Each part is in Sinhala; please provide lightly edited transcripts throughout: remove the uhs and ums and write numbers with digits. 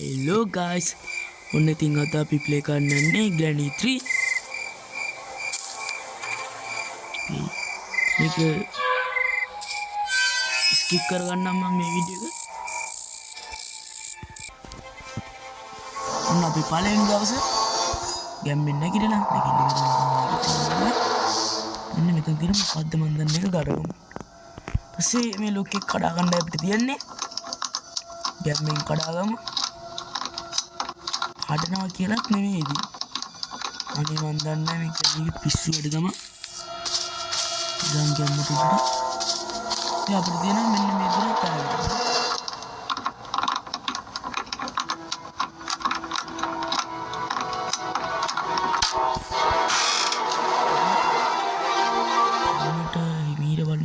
Hello guys, ඔන්න ඉතින් අද අපි ප්ලේ කරන්න යන්නේ Granny 3. මේක ස්කිප් කරගන්නම් මම මේ වීඩියෝ එක. ඔන්න අපි පළවෙනි දවසේ ගැම්මෙන් නැගිටලා මෙන්න මෙතන තියෙන මොකද්ද මන් දන්නේ එක ගඩගමු. ඊපස්සේ මේ ලොක් එක කඩා ගන්න අපිට තියන්නේ ගැම්මෙන් කඩාගමු. කඩනවා කියලාත් නෙමෙයි ඉතින්. අනේ මන් දන්නේ මේක පිස්සු වැඩ ගම. දැන් ගැම්මට උඩට. ඉතින් අපිට තියෙනවා මෙන්න මේ දොර පැනගන්න.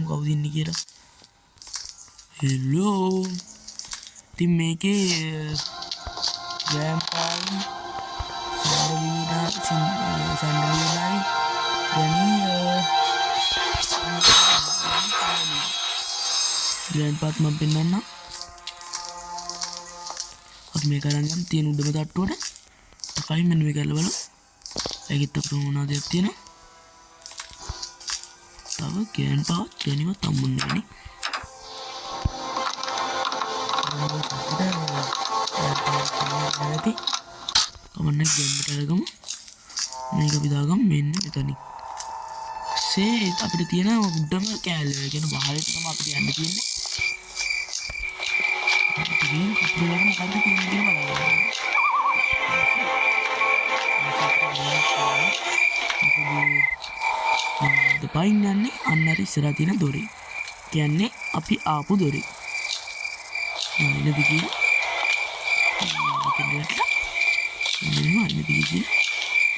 කවුද ඉන්නේ කියලා. හෙලෝ. ඉතින් මේකේ ග්‍රෑන්ඩ්පායි සැන්ඩලීනායි ග්‍රැනි ග්‍රෑන්ඩ්පාත් මම පෙන්නන්නම්. අපි මේක අරන් යමු තියෙන උඩම තට්ටුවට. කලින් මෙන්න මේක අල්ල බලමු. ඒකෙත් අපිට මොනවද දෙයක් තියෙනවා. තව ග්‍රෑන්ඩ්පාත් ග්‍රැනිවත් හම්බුන්නේ නැහැ නේ. කමන්න ගැම්මට අරගමු. මේක අපි දාගමු මෙන්න මෙතනින්. සේ අපිට තියෙන උඩම කෑල්ල කියන වහලෙට තමයි අපිට යන්න තියෙන්නේ. අපිට ගිහින් අපිට මොකද තියෙන්නේ කියලා බලන්න. දෙපයින් යන්නේ අන්න අර ඉස්සරහ තියෙන දොරේ. කියන්නේ අපි ආපු දොරේ. එන දිගිය.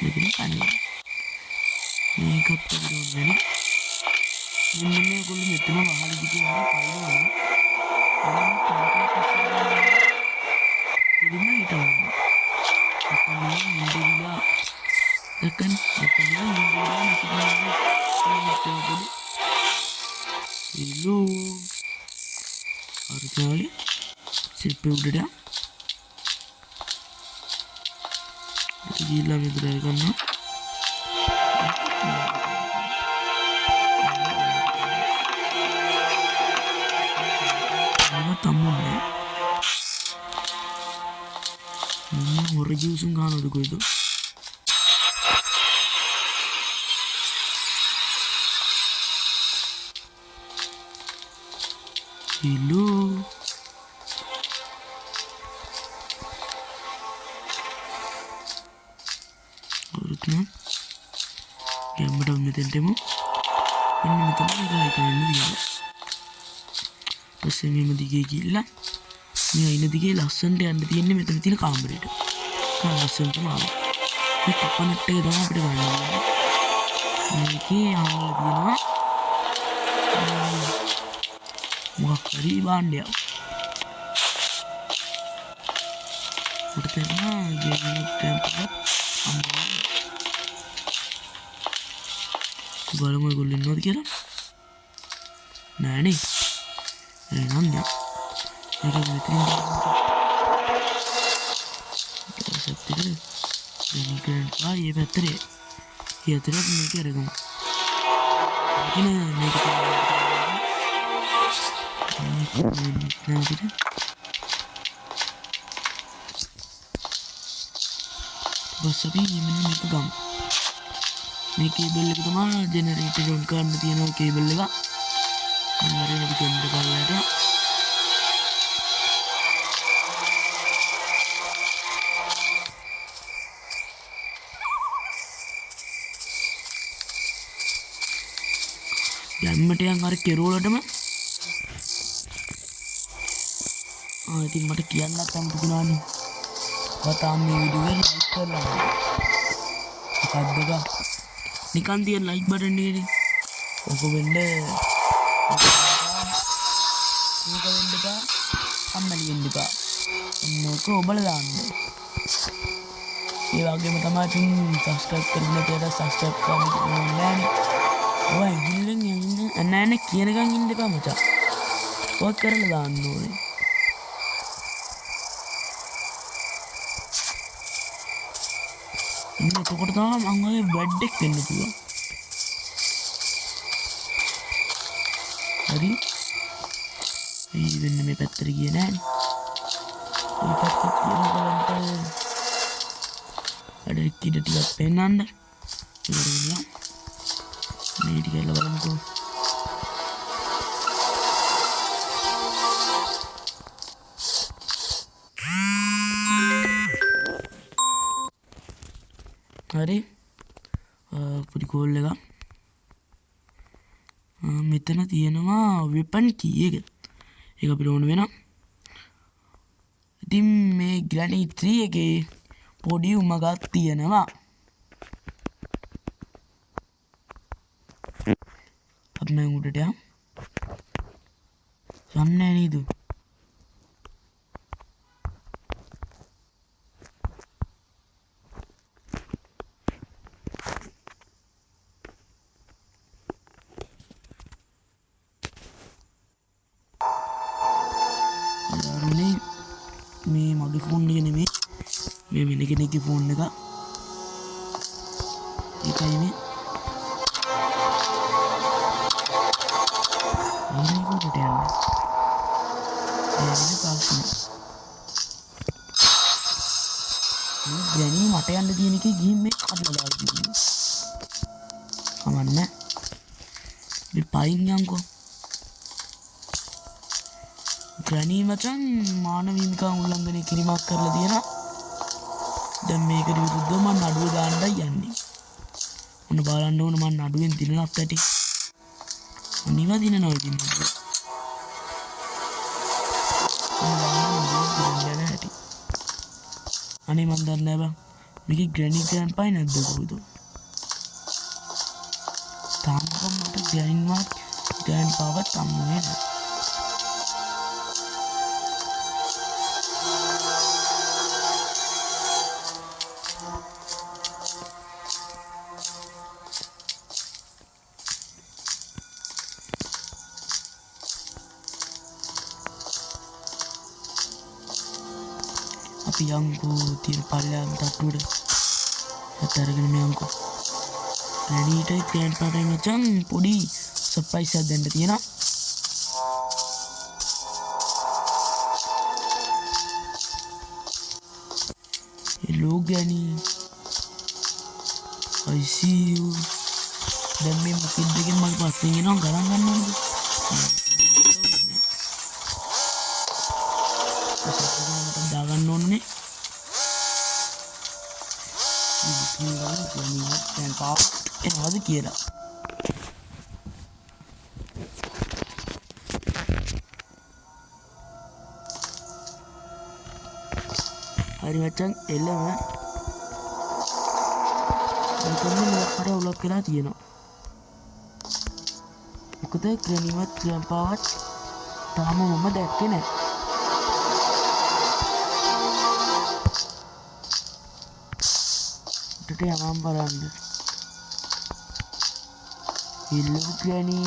මෙතන පන්නේ. මේකත් අපිට මෙන්න මේගොල්ලෝ මෙතන වහල දිගේ යන පයින්නවා. ඉතින් හිටවන්න. අපේ ඉන්දියා දැන් ඉන්දියා hello අරචාලි සිප්පේ උඩට ගිහිල්ලා මෙතන ගන්නවා. තම්මුන්නේ මම හොර ජූසුන් ගන්නවද කොයිද? hello ඔරුත්නම් ගැම්මට මෙතෙන්ට එමු. මෙන්න මෙතන ගායි කරන්න දිනවා. ඊපස්සේ මෙම දිගේ ගිහිල්ලා මේ අයින දිගේ ලස්සනට යන්න තියෙන්නේ මෙතන තියෙන කාමරේට. ලස්සනටම ආවා. මේ කොකනට් එක තමයි අපිට ගන්න ඕනේ. මේකේ ආවල තියෙනවා මොකක් හරි භාණ්ඩයක්. උඩ තියෙනවා ගේමින් ටෙම්පරේචර් අම්මා. බලමු ඒගොල්ලෝ ඉන්නවද කියලා. නෑනේ. එහෙනම් යා. මේක මෙතනින් සත්‍යද? මේකෙන් ආයේ පැත්තරේ. ඊයතරත් මේක අරගමු. ඉතින් මේක බස් අපි මෙන්න මේක ගමු. මේ කේබල් එක තමයි ජෙනරේටර් ඔන් කරන්න තියෙන කේබල් එක. මම හරියට අපි දෙන්න බලලට ගැම්මට යන් අර කෙරෝලටම ඉතින් මට කියන්නත් අමුතුුණානේ. තාම මේ වීඩියෝ එක ලයික් කරලා මොකද්ද නිකන් තියෙන ලයික් බටන් එකනේ. ඔක වෙන්න අම්මලි වෙන්න එපා. ඔන්නෝක ඔබලා දාන්න. ඒ වගේම තමයි ඉතින් සබ්ස්ක්‍රයිබ් කරන්න කියලා සබ්ස්ක්‍රයිබ් කරන්න ඕනේ නෑනේ. ඔය ගිල්ලෙන් ඉන්න නෑනේ කියනකන් ඉන්න එපා මචං. ඔක් කරලා දාන්න ඕනේ. එතකොට තමයි මම ඔය වැඩෙක් වෙන්න පුළුවන්. හරි. වෙන්න මේ පැත්තට ගියේ නෑනේ. මේ පැත්තට ගියම බලන්න අර ඉක්කිට ටිකක් පෙන්නන්න. ඉවරයි. මේ ටික එල්ල බලමුකෝ. හරි. පොඩි කෝල් එකක්. මෙතන තියෙනවා වෙපන් කී එක. ඒක අපිට ඕන වෙනවා. ඉතින් මේ ග්‍රැනි 3 එකේ පොඩි උමගක් තියෙනවා. අපි මම උඩට යමු. යන්නේ නේද? මේ මගේ ෆෝන් එක නෙමෙයි මේ වෙන කෙනෙක්ගේ ෆෝන් එක. ඒකයි මේ කොට යන්න. ඒ වෙන පාක්ෂණ. මේ ග්‍රැනි මට යන්න තියෙන එකේ ගිහින් මේ කඩලා දාලා තියෙනවා. කමන්නේ. මේ පයින් යන්කෝ. ග්‍රැනි මචං මානව හිමිකම් උල්ලංඝනය කිරීමක් කරලා තියෙනවා. දැන් මේකට විරුද්ධව මම නඩුව දාන්නයි යන්නේ. ඔන්න බලන්න ඕන මම නඩුවෙන් දිනනක් ඇති. අනිවා දිනනවා ඉතින් නඩුව. අනේ මන් දන්නේ නැහැ බං. මේකේ ග්‍රැනි ග්‍රෑන්ඩ්පා නැද්ද කොහොමද? තාම මට ග්‍රැනිවත් ග්‍රෑන්ඩ්පාවත් හම්බ වෙන්නේ නැහැ. අපි යන්කෝ තියෙන පල්ලෙහාම තට්ටුවට අතරගෙන මේ යන්කෝ. ග්‍රැනිටයි ග්‍රෑන්ඩ්පාටයි මචං පොඩි සර්ප්‍රයිස් එකක් දෙන්න තියෙනවා. hello ග්‍රැනි I see you. දැන් මේ මොකද දෙකෙන් මගේ පස්සෙන් එනවා ගණන් ගන්න ඕනද? දාගන්න ඕනේ. එනවාද කියලා. හරි මචං එළම. මෙතන මොකක්ද උලක් වෙලා තියෙනවා. මොකද ග්‍රැනිවත් ග්‍රෑන්ඩ්පාවත් තාම මම දැක්කේ නැහැ. යමම් බලන්න. hello ග්‍රැනි.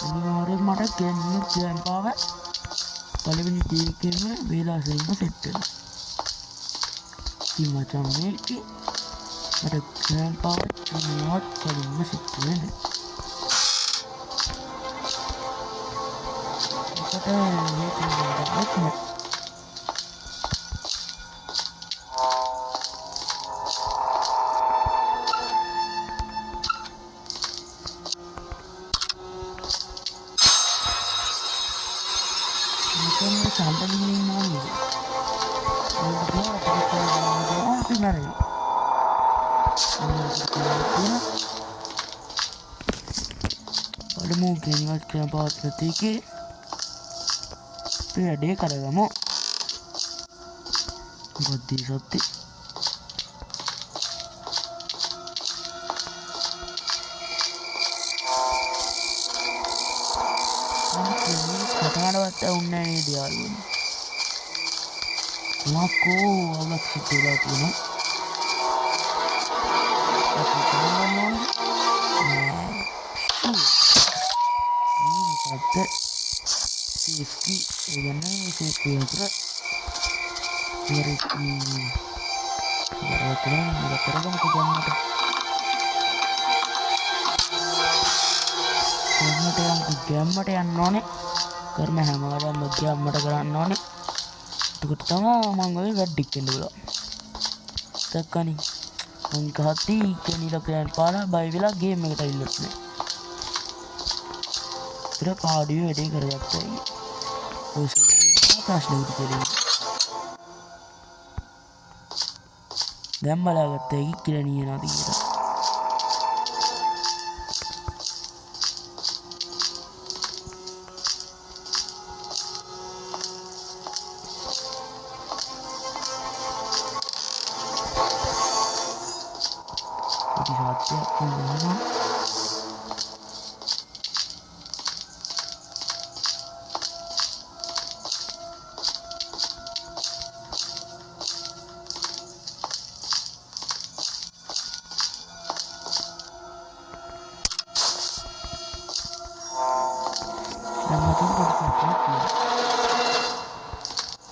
අනිවාර්යෙන් මට ග්‍රෑන්ඩ්පාව පළවෙනි ටීකේම වේලාසෙන්න සෙට් වෙනවා. ඉතින් මචං මේකේ මට ග්‍රෑන්ඩ්පාව චුම්මත් කලින්ම සෙට් වෙනවා. Grannyවත් ග්‍රෑන්ඩ්පාවත් නැති එකේ අපි වැඩේ කරගමු. මොකක්ද ඒ සත්‍ය? කතාවවත් වුන්නේ නැහැ නේද යාළුවනේ? මොකෝ අවුලක් සිද්ධ වෙලා තියෙනවා. අපි කරන්නේ නෑ. safety කියන්නේ safety විතර ගැම්මට යන්න ඕනේ කරන හැම වැඩක්ම ගැම්මට කරන්න ඕනේ එතකොට තමයි මම ඔය වැඩ ඉක්කෙන්න පුළුවන් දැක්කනේ මං කහත්ති කෙනිලා ප්ලෑන් පාලා බය වෙලා ගේම් එකට ඉල්ලුත් නෑ ඉතින් පාඩුවේ වැඩේ කරගත්තා ඔය සමහරවිට ප්‍රශ්නෙකට දෙන්නේ දැන් බලාගත්තා ඒක කියලා නියනවා කියලා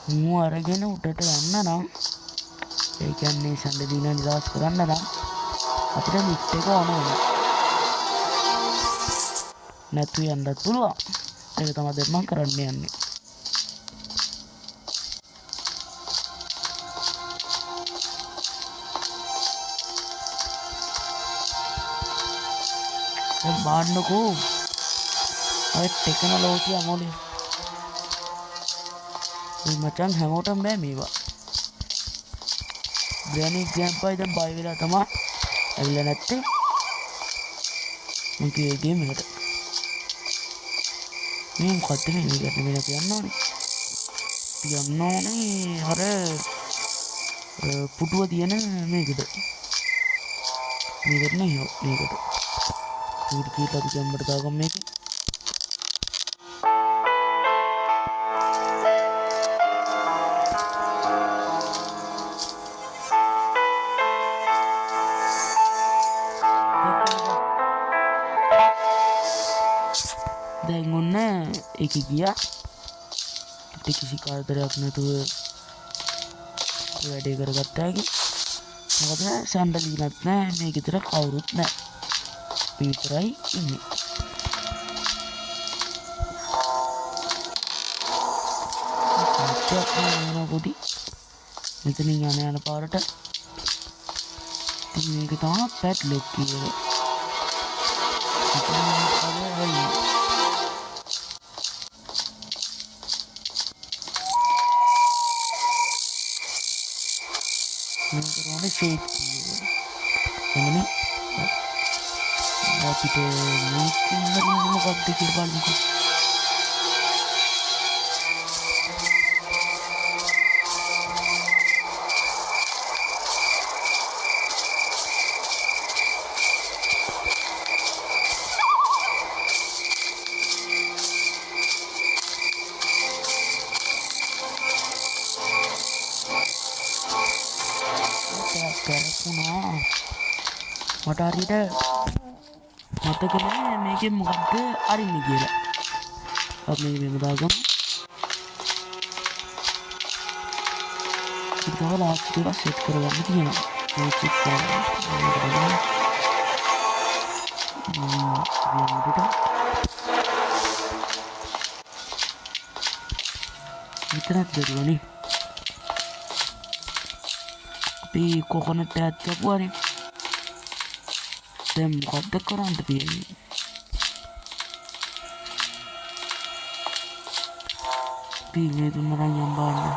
මු අරගෙන උඩට යන්න නම් ඒ කියන්නේ සඳ දින නිදහස් කරන්න නම් අපිට ලිෆ්ට් එක ඕන වෙනවා නැතු යන්නත් පුළුවන් ඒක තමයි දැන් මම කරන්න යන්නේ දැන් බාන්නකෝ ඔය ටෙක්නොලොජි අමෝලේ මචං හැමෝටම බෑ මේවා ග්‍රැනි ග්‍රෑන්පා දැන් බය වෙලා තමයි ඇවිල්ලා නැත්තේ මං කියේ ගේම් එකට මේ මොකද්ද මේකට මෙන්න කියන්න ඕනේ අර පුටුව තියෙන මේකට නෙවෙයි මේකට ඌට කීටද ගැම්මට දාගන්න මේක දැන් ඔන්න ඒක ගියා කිසි කාර්යයක් නැතුව වැඩේ කරගත්තා හැකි මොකද සැන්ඩලිනත් නෑ මේක විතර කවුරුත් නෑ විතරයි ඉන්නේ සත්‍යයක් නෑ පොඩි මෙතනින් යන පාරට ඉතින් මේක තමයි පැඩ්ලොක් කියන්නේ shape ini kita mungkin harus mengganti kebal juga මට හරියට මතක නෑ මේකෙන් මොකද්ද අරින්නේ කියලා. අපි මේක මෙහෙම දාගමු. ඒක තමයි ලාස්ට් එක සෙට් කරගන්න තියෙනවා. මේ චෙක් කරලා විතරක් දරුවනේ. අපි කොකොනට් එකක් කපුවානේ. දැන් මොකද්ද කරන්න තියෙන්නේ? මේ තුන මරන් යම් බලන්න.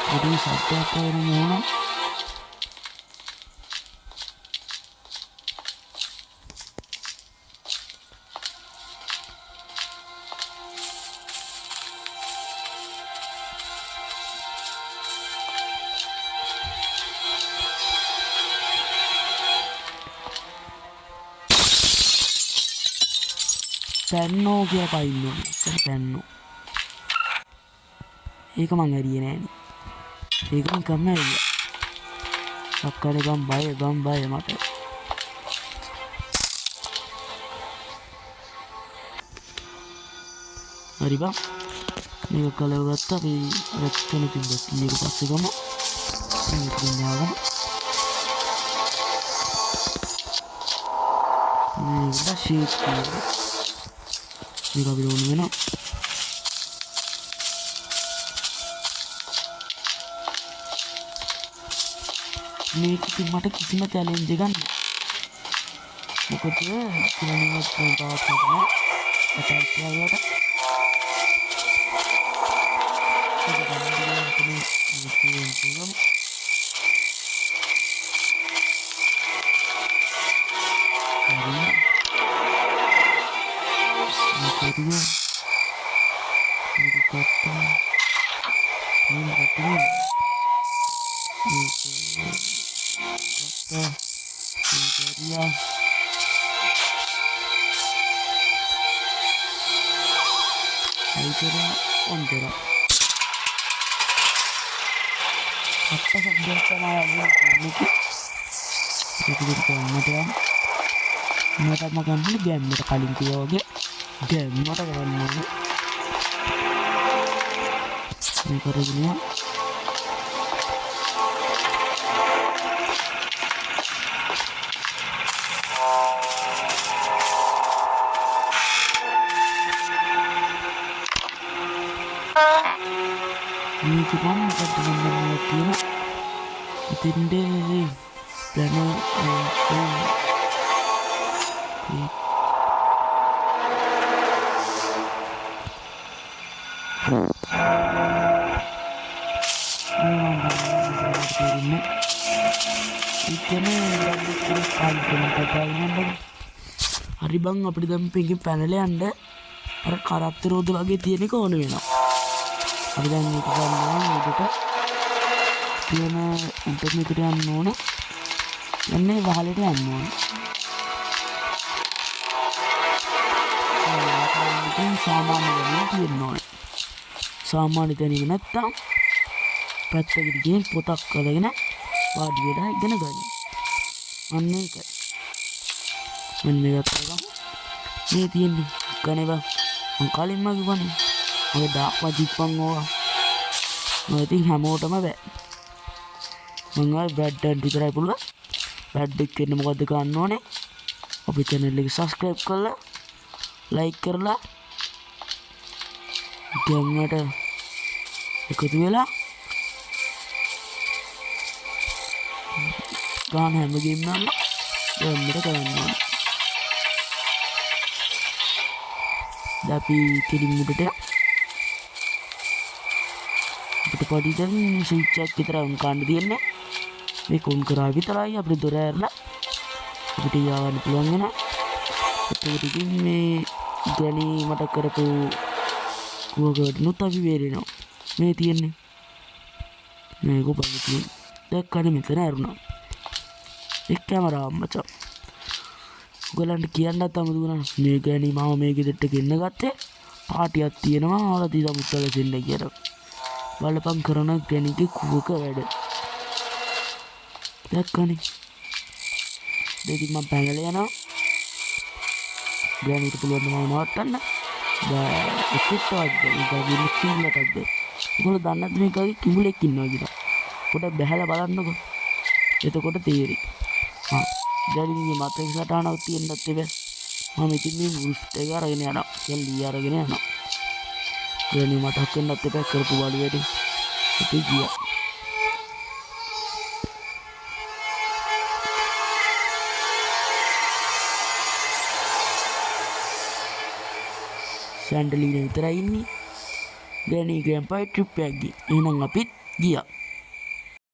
පොඩි සත්‍යයක් කරනවා. පැන්නෝ කියලා පයින්නෝ පැන්නෝ ඒක මං හරියේ නෑනේ ඒක මං කම්ම ඇරියා අක්කනේ බම් බය මට. හරි බං. මේක කලව ගත්තා අපි රැක්කන තිබ්බා. ඊයක පස්සේ ගම. මේක දාගම. මේක ෂීට් එක. මේක අපි ඕන වෙනවා. මේක මට කිසිම චැලෙන්ජ් එකක් නැහැ. මොකද කිලෝමීටර් 5000ක් නෑ. අටක් වලට. මට මගන්න ගැම්මට කලින් කිව්වා වගේ ගැම්මට කරන්න ඕනේ. මේ කරගෙන මේක ගන්න මොකක්ද ගන්න කියන ඉතින්දේ ප්ලෑන් හරි බං අපිට දැන් පිටින් පැනලා යන්න අර කරත්ත රෝද වගේ තියෙන එක ඕන වෙනවා. අපි දැන් මේක ගන්නවා උඩට තියෙන ඉන්ටර්නෙට් එකට යන්න ඕන. යන්නේ වහලට යන්න ඕන. සාමාන්‍ය දැනීම තියෙන්න ඕන. සාමාන්‍ය දැනීම නැත්තම් පැත්තකට ගිහින් පොතක් අරගෙන වාඩි වෙලා ඉගෙන ගන්න. අන්න ඒකයි. මෙන්න මේක කරගමු. මේ තියෙන්නේ කනේවා මං කලින්ම කිව්වනේ. ඔය දාපා ජිප්පන් ඕවා. මම ඉතින් හැමෝටම බෑ. මං ආයි බ්‍රැඩ්ඩන්ට විතරයි පුළුවන්. බ්‍රැඩ් එක්ක ඉන්න මොකද්ද ගන්න ඕනේ? අපේ channel එක subscribe කරලා like කරලා ගම්මට එකතු වෙලා ගාන හැම ගේම් නම් ගම්මට කරන්න ඕනේ. දැන් අපි කෙලින් මුඩට අපිට පොඩි දැන් ස්විච් එකක් විතර උන් ගන්න තියෙන්නේ. මේක උන් කරා විතරයි අපිට දොර ඇරලා අපිට යවන්න පුළුවන් වෙනවා. ඒකට ඉතින් මේ ගණී මට කරපු කුවකට නුත් අපි වේරෙනවා. මේ තියෙන්නේ මේක බලන්න දැක්කනේ මෙතන ඇරුණා. එක් කැමරාවක් මචං. ඔයගලන්ට කියන්නත් අමුතුණා මේ ගණී මම මේ ගෙදරට ගෙන්න ගත්තේ පාටියක් තියෙනවා ආලා දීලා මුත්තල දෙන්න කියලා. බලපං කරන ගණීගේ කුවක වැඩ. දැක්කනේ. දෙකක් මම පැනලා යනවා. ගණීට පුළුවන් මම නවත්තන්න. එක්කටවත් ගාවින් කිව්ලටද. ඒගොල්ලෝ දන්නේ නැද්ද මේකගේ කිඹුලෙක් ඉන්නවා කියලා. පොඩක් බහැලා බලන්නකෝ. එතකොට තේරෙයි. ගණීගේ මතක සටහනක් තියෙන්නත් එපා. මම ඉතින් මේ වුල්ෆ් එක අරගෙන යනවා. කෙල්ලී අරගෙන යනවා. ගණී මතක් වෙන්නත් එපා කරපු වල වැඩි. අපි ගියා. සැන්ඩලින විතරයි ඉන්නේ. ගණී ගෑම්පයි ට්‍රිප් එකක් ගියා. එහෙනම් අපිත් ගියා.